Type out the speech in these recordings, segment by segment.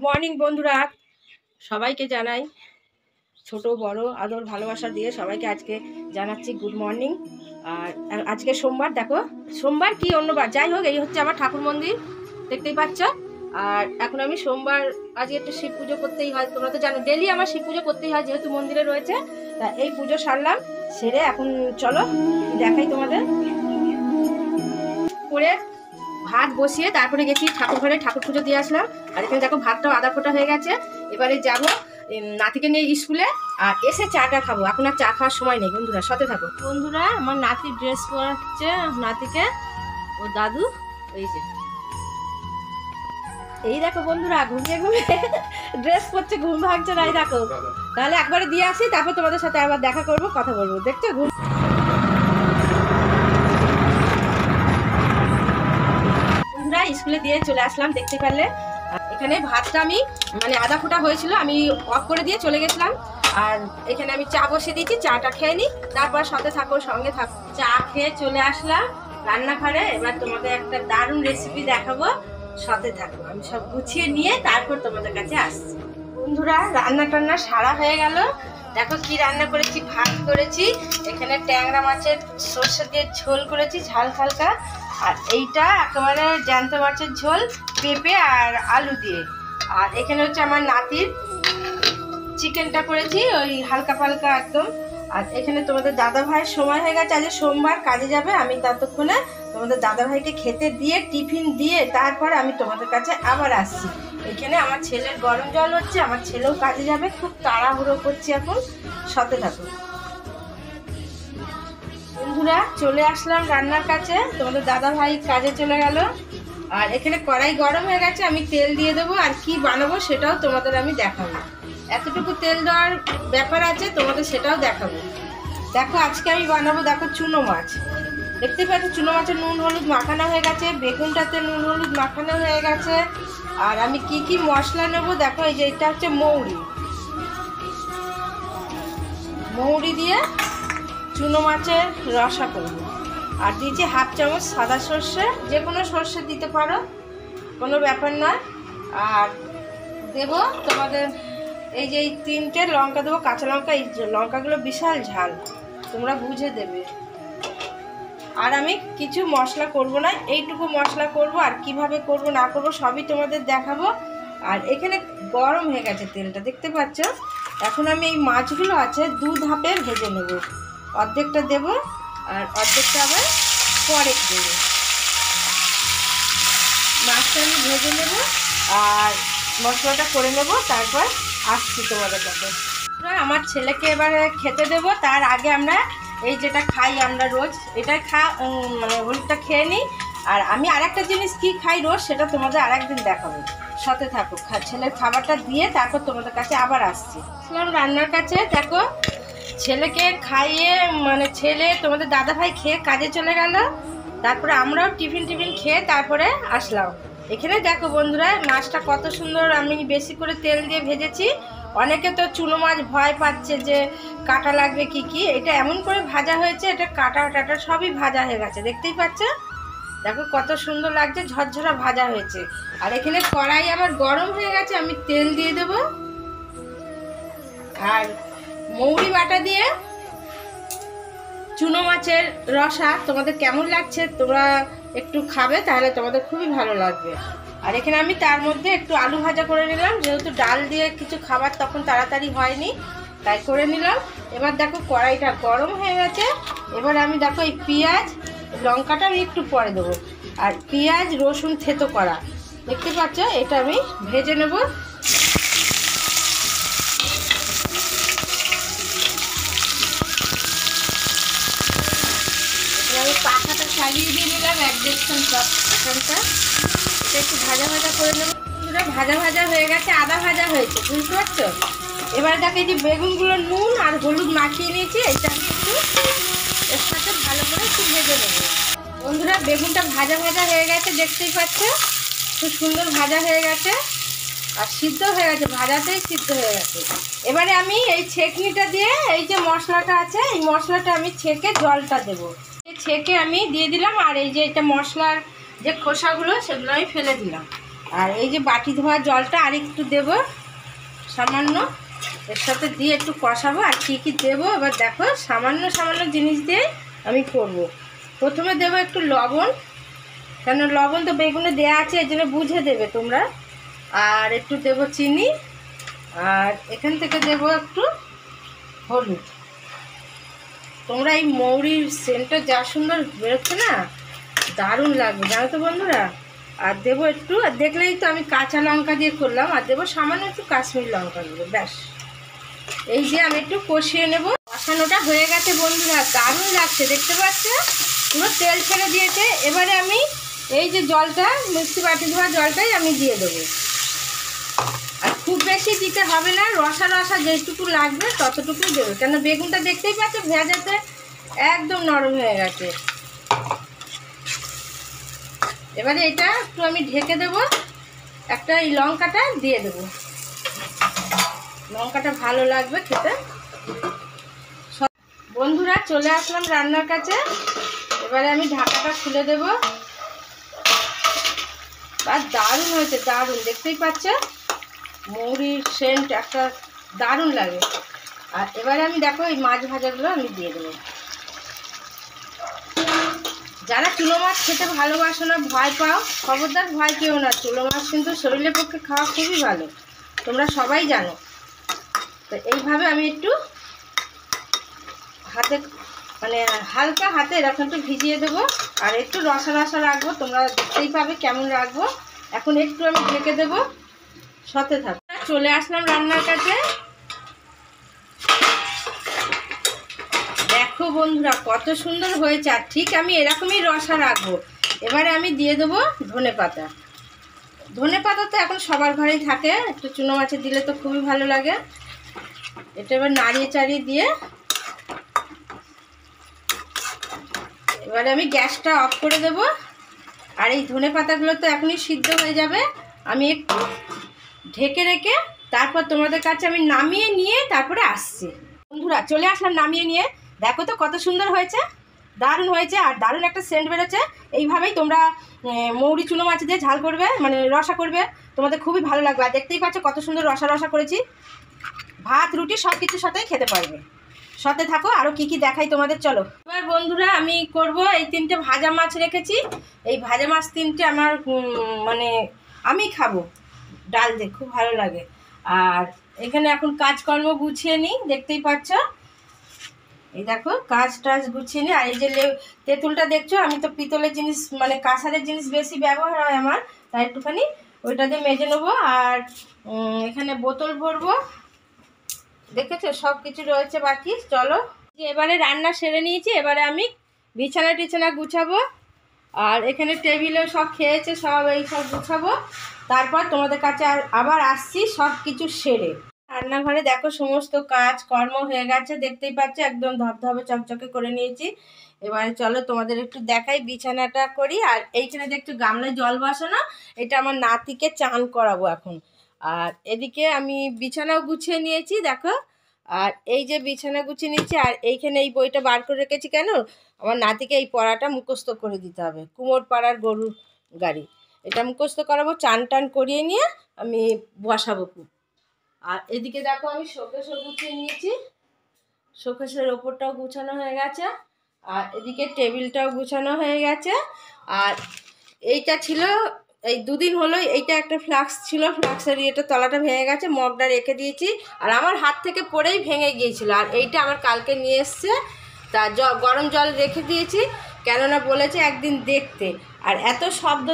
Morning বন্ধুরা, সবাইকে জানাই ছোট বড় আদর ভালোবাসা দিয়ে সবাইকে আজকে জানাচ্ছি গুড মর্নিং। আর আজকে সোমবার, দেখো সোমবার কি অন্যবার যাই হোক, এই হচ্ছে আমার ঠাকুর মন্দির, দেখতেই পাচ্ছ। আর এখন আমি সোমবার আজকে একটু শিব পুজো করতেই হয়, তোমরা তো জানো ডেলি আমার শিব পুজো করতেই হয় যেহেতু মন্দিরে রয়েছে। তা এই পুজো সারলাম, সেরে এখন চলো দেখাই তোমাদের। করে ভাত বসিয়ে তারপরে গেছি ঠাকুর ঘরে, ঠাকুর পুজো দিয়ে আসলাম। আর এখানে দেখো ভাতটাও আধা ফোটা হয়ে গেছে। এবারে যাবো নাতিকে নিয়ে স্কুলে, আর এসে চাটা খাবো। এখন আর চা খাওয়ার সময় নেই বন্ধুরা, সাথে থাকো। বন্ধুরা, আমার নাতির ড্রেস পরাচ্ছে নাতিকে ও দাদু। এই দেখো বন্ধুরা, ঘুমিয়ে ঘুমিয়ে ড্রেস পরছে, ঘুম ভাঙছে না। দেখো তাহলে একবারে দিয়ে আসি, তারপর তোমাদের সাথে আবার দেখা করবো, কথা বলবো। দেখছো ঘুম স্কুলে দিয়ে চলে আসলাম, দেখতে পারলে। এখানে ভাতটা আমি মানে আধা ফোটা হয়েছিল, আমি অফ করে দিয়ে চলে গেছিলাম। আর এখানে আমি চা বসিয়ে দিয়েছি, চাটা খেয়ে নিই, তারপর সাথে থাকো, সঙ্গে থাকো। চা খেয়ে চলে আসলাম রান্নাঘরে। এবার তোমাদের একটা দারুণ রেসিপি দেখাবো, সাথে থাকো। আমি সব গুছিয়ে নিয়ে তারপর তোমাদের কাছে আসছি। বন্ধুরা, রান্না টান্না সারা হয়ে গেল। দেখো কি রান্না করেছি। ভাত করেছি, এখানে ট্যাংরা মাছের সর্ষে দিয়ে ঝোল করেছি ঝাল হালকা। আর এইটা একেবারে জ্যান্ত মাছের ঝোল, পেঁপে আর আলু দিয়ে। আর এখানে হচ্ছে আমার নাতির চিকেনটা করেছি ওই হালকা পালকা একদম। আর এখানে তোমাদের দাদা ভাইয়ের সময় হয়ে গেছে, আজ সোমবার কাজে যাবে। আমি ততক্ষণে তোমাদের দাদা ভাইকে খেতে দিয়ে টিফিন দিয়ে তারপরে আমি তোমাদের কাছে আবার আসছি। এখানে আমার ছেলের গরম জল হচ্ছে, আমার ছেলেও কাজে যাবে, খুব তাড়াহুড়ো করছি এখন, সাথে থাকুন। বন্ধুরা, চলে আসলাম রান্নার কাছে, তোমাদের দাদা ভাই কাজে চলে গেল। আর এখানে কড়াই গরম হয়ে গেছে, আমি তেল দিয়ে দেবো। আর কি বানাবো সেটাও তোমাদের আমি দেখাবো। এতটুকু তেল দেওয়ার ব্যাপার আছে, তোমাদের সেটাও দেখাবো। দেখো আজকে আমি বানাবো, দেখো চুনো মাছ। দেখতে পাচ্ছ চুনো মাছের নুন হলুদ মাখানো হয়ে গেছে, বেগুনটাতে নুন হলুদ মাখানো হয়ে গেছে। আর আমি কি কি মশলা নেবো দেখো, এই যে এটা হচ্ছে মৌরি দিয়ে চুনো মাছের রসা করব। আর দিয়েছি হাফ চামচ সাদা সর্ষে, যে কোনো সর্ষে দিতে পারো, কোনো ব্যাপার নয়। আর দেব তোমাদের এই যে এই 3টে লঙ্কা দেবো, কাঁচা লঙ্কা। এই লঙ্কাগুলো বিশাল ঝাল, তোমরা বুঝে দেবে। আর আমি কিছু মশলা করব না, এইটুকু মশলা করব। আর কিভাবে করব না করব সবই তোমাদের দেখাবো। আর এখানে গরম হয়ে গেছে তেলটা, দেখতে পাচ্ছ। এখন আমি এই মাছগুলো আছে 2 ধাপে ভেজে নেব। অর্ধেকটা দেব আর অর্ধেকটা আবার পরে দেব। মাছটা আমি ভেজে নেব আর মশলাটা করে নেব, তারপর আসছি তোমাদের কাছে। আমার ছেলেকে এবারে খেতে দেব, তার আগে আমরা এই যেটা খাই আমরা রোজ, এটা মানে হলুদটা খেয়ে নিই। আর আমি আরেকটা জিনিস কি খাই রোজ, সেটা তোমাদের আরেকদিন দেখাবো, সাথে থাকো। ছেলের খাবারটা দিয়ে তারপর তোমাদের কাছে আবার আসছি। রান্নার কাছে দেখো, ছেলেকে খাইয়ে মানে ছেলে তোমাদের দাদা ভাই খেয়ে কাজে চলে গেল। তারপরে আমরাও টিফিন খেয়ে তারপরে আসলাম। এখানে দেখো বন্ধুরা, মাছটা কত সুন্দর আমি বেশি করে তেল দিয়ে ভেজেছি। অনেকে তো চুনো মাছ ভয় পাচ্ছে যে কাটা লাগবে কি। এটা এমন করে ভাজা হয়েছে, এটা কাটা টাটা সবই ভাজা হয়ে গেছে, দেখতেই পাচ্ছ। দেখো কত সুন্দর লাগছে, ঝরঝরা ভাজা হয়েছে। আর এখানে কড়াই আমার গরম হয়ে গেছে, আমি তেল দিয়ে দেব। আর মৌরি বাটা দিয়ে চুনো মাছের রসা তোমাদের কেমন লাগছে, তোমরা একটু খাবে, তাহলে তোমাদের খুবই ভালো লাগবে। আর এখানে আমি তার মধ্যে একটু আলু ভাজা করে নিলাম, যেহেতু ডাল দিয়ে কিছু খাবার তখন তাড়াতাড়ি হয়নি, তাই করে নিলাম। এবার দেখো কড়াইটা গরম হয়ে গেছে। এবার আমি দেখো এই পেঁয়াজ লঙ্কাটা আমি একটু পরে দেবো। আর পেঁয়াজ রসুন থেতো করা, দেখতে পাচ্ছ, এটা আমি ভেজে নেব। আমি পাখাটা চালিয়ে দিয়ে নিলাম 1-1.5 কাপ এখানটা। এটা একটু ভাজা করে নেব। ভাজা হয়ে গেছে, আদা ভাজা হয়েছে, বুঝতে পারছো। এবার দেখো এই যে বেগুনগুলো নুন আর হলুদ মাখিয়ে নিয়েছি, এটা আমি একটু এর সাথে ভালো করে একটু ভেজে নেব। বন্ধুরা, বেগুনটা ভাজা হয়ে গেছে, দেখতেই পাচ্ছ, খুব সুন্দর ভাজা হয়ে গেছে। আর সিদ্ধ হয়ে গেছে, ভাজাতেই সিদ্ধ হয়ে গেছে। এবারে আমি এই ছেঁকনিটা দিয়ে এই যে মশলাটা আছে, এই মশলাটা আমি ছেঁকে জলটা দেবো। ছেঁকে আমি দিয়ে দিলাম। আর এই যে এটা মশলার যে খোসাগুলো, সেগুলো আমি ফেলে দিলাম। আর এই যে বাটি ধোয়া জলটা আর একটু দেবো সামান্য, এর সাথে দিয়ে একটু কষাবো। আর কী কী দেবো এবার দেখো, সামান্য সামান্য জিনিস দিয়ে আমি করব। প্রথমে দেবো একটু লবণ, কেন লবণ তো বেগুনে দেওয়া আছে, এই জন্য বুঝে দেবে তোমরা। আর একটু দেবো চিনি, আর এখান থেকে দেবো একটু হলুদ। তোমরা এই মৌরির সেন্টটা যা সুন্দর বেরোচ্ছে না, দারুণ লাগবে জানো তো বন্ধুরা। আর দেবো একটু, আর দেখলেই তো আমি কাঁচা লঙ্কা দিয়ে করলাম, আর দেবো সামান্য একটু কাশ্মীর লঙ্কা দেবো, ব্যাস। এই যে আমি একটু কষিয়ে নেব। কষানোটা হয়ে গেছে বন্ধুরা, দারুণ লাগছে, দেখতে পাচ্ছ পুরো তেল ছেড়ে দিয়েছে। এবারে আমি এই যে জলটা, মিক্সি বাটি ধোয়া জলটাই আমি দিয়ে দেবো। আর খুব বেশি দিতে হবে না, রসা রসা যেটুকু লাগবে ততটুকুই দেবে, কেন বেগুনটা দেখতেই পাচ্ছ ভেজাতে একদম নরম হয়ে গেছে। এবারে এটা একটু আমি ঢেকে দেব, একটা এই লঙ্কাটা দিয়ে দেব, লঙ্কাটা ভালো লাগবে খেতে। বন্ধুরা চলে আসলাম রান্নার কাছে, এবারে আমি ঢাকাটা খুলে দেব। আর দারুণ হয়েছে, দারুণ, দেখতেই পাচ্ছ মৌরির সেন্ট একটা দারুণ লাগে। আর এবারে আমি দেখো এই মাছ ভাজাগুলো আমি দিয়ে দেবো। যারা চুনো মাছ খেতে ভালোবাসো না, ভয় পাও, খবরদার ভয় পেও না, চুনো মাছ কিন্তু শরীরের পক্ষে খাওয়া খুবই ভালো, তোমরা সবাই জানো। তো এইভাবে আমি একটু হাতে মানে হালকা হাতে এরকম একটু ভিজিয়ে দেবো, আর একটু রসা রসা রাখবো, তোমরা দেখতেই পাবে কেমন রাখবো। এখন একটু আমি ঢেকে দেবো, সাথে থাকো। চলে আসলাম রান্নার কাছে, দেখো বন্ধুরা কত সুন্দর হয়েছে। আর ঠিক আমি এরকমই রসা রাখবো। এবারে আমি দিয়ে দেবো ধনে পাতা। ধনে পাতা তো এখন সবার ঘরেই থাকে, একটু চুনো মাছে দিলে তো খুবই ভালো লাগে। এটা এবার নাড়িয়ে চাড়িয়ে দিয়ে এবারে আমি গ্যাসটা অফ করে দেব। আর এই ধনে পাতাগুলো তো এখনই সিদ্ধ হয়ে যাবে, আমি একটু ঢেকে রেখে তারপর তোমাদের কাছে আমি নামিয়ে নিয়ে তারপরে আসছি। বন্ধুরা চলে আসলাম নামিয়ে নিয়ে, দেখো তো কত সুন্দর হয়েছে, দারুণ হয়েছে, আর দারুণ একটা সেন্ট বেরোচ্ছে। এইভাবেই তোমরা মৌরি চুনো মাছ দিয়ে ঝাল করবে, মানে রসা করবে, তোমাদের খুবই ভালো লাগবে। আর দেখতেই পাচ্ছ কত সুন্দর রসা রসা করেছি, ভাত রুটি সব কিছুর সাথেই খেতে পারবে। সাথে থাকো, আরও কি কি দেখাই তোমাদের, চলো। এবার বন্ধুরা আমি করব এই 3টে ভাজা মাছ রেখেছি, এই ভাজা মাছ 3টে আমার মানে আমি খাবো ডাল দিয়ে, খুব ভালো লাগে। আর এখানে এখন কাজকর্ম গুছিয়ে নিই, দেখতেই পাচ্ছ এই দেখো কাজ টাজ গুছিয়ে নিই। আর এই যে তেঁতুলটা দেখছো, আমি তো পিতলের জিনিস মানে কাঁসারের জিনিস বেশি ব্যবহার হয় আমার, তাই একটুখানি ওইটা দিয়ে মেজে নেবো। আর এখানে বোতল ভরবো, দেখেছো সব কিছু রয়েছে বাকি। চলো এবারে রান্না সেরে নিয়েছি, এবারে আমি বিছানা টিছানা গুছাবো। আর এখানে টেবিলেও সব খেয়েছে, সব এই সব গুছাবো, তারপর তোমাদের কাছে আবার আসছি সব কিছু সেরে। রান্নাঘরে দেখো সমস্ত কাজ কর্ম হয়ে গেছে, দেখতেই পাচ্ছ একদম ধবধবে চকচকে করে নিয়েছি। এবারে চলো তোমাদের একটু দেখাই, বিছানাটা করি। আর এইখানে দেখছো গামলায় জল বসানো, এটা আমার নাতিকে চান করাবো এখন। আর এদিকে আমি বিছানাও গুছিয়ে নিয়েছি দেখো, আর এই যে বিছানা গুছিয়ে নিয়েছি। আর এইখানে এই বইটা বার করে রেখেছি, কেন আমার নাতিকে এই পড়াটা মুখস্থ করে দিতে হবে, কুমোর পাড়ার গরুর গাড়ি, এটা মুখস্থ করাবো। চান টান করিয়ে নিয়ে আমি বসাবো। আর এদিকে দেখো আমি শোকেসও গুছিয়ে নিয়েছি, শোকেসের ওপরটাও গুছানো হয়ে গেছে, আর এদিকে টেবিলটাও গুছানো হয়ে গেছে। আর এইটা ছিল এই দুদিন হলো, এইটা একটা ফ্লাক্স ছিল, ফ্লাক্সের ইয়েটা তলাটা ভেঙে গেছে, মগটা রেখে দিয়েছি, আর আমার হাত থেকে পড়েই ভেঙে গিয়েছিল। আর এইটা আমার কালকে নিয়ে এসছে, তা গরম জল রেখে দিয়েছি, কেননা বলেছে একদিন দেখতে। আর এত শব্দ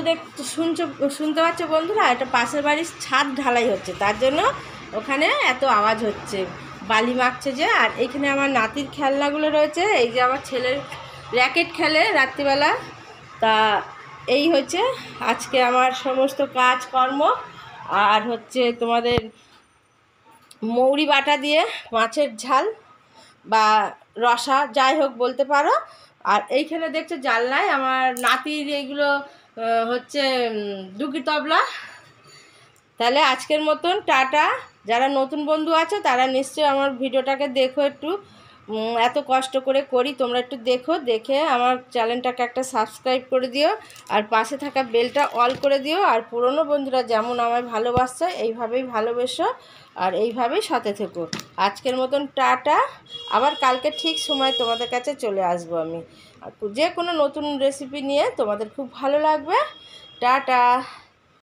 শুনতে পাচ্ছ বন্ধুরা, এটা পাশের বাড়ির ছাদ ঢালাই হচ্ছে, তার জন্য ওখানে এত আওয়াজ হচ্ছে, বালি মাখছে যে। আর এইখানে আমার নাতির খেলনাগুলো রয়েছে, এই যে আমার ছেলের র্যাকেট খেলে রাত্রিবেলা। তা এই হচ্ছে আজকে আমার সমস্ত কাজকর্ম। আর হচ্ছে তোমাদের মৌরি বাটা দিয়ে মাছের ঝাল বা রসা যাই হোক বলতে পারো। আর এইখানে দেখছো জানলায় আমার নাতির এইগুলো হচ্ছে ডুগি তবলা। তাহলে আজকের মতন টাটা। যারা নতুন বন্ধু আছে তারা নিশ্চয়ই আমার ভিডিওটাকে দেখো একটু, এত কষ্ট করে করি, তোমরা একটু দেখো, দেখে আমার চ্যানেলটাকে একটা সাবস্ক্রাইব করে দিও আর পাশে থাকা বেলটা অল করে দিও। আর পুরনো বন্ধুরা যেমন আমায় ভালোবাসছো এইভাবেই ভালোবেসো আর এইভাবেই সাথে থেকো। আজকের মতন টাটা, আবার কালকে ঠিক সময় তোমাদের কাছে চলে আসবো আমি যে কোনো নতুন রেসিপি নিয়ে, তোমাদের খুব ভালো লাগবে। টাটা।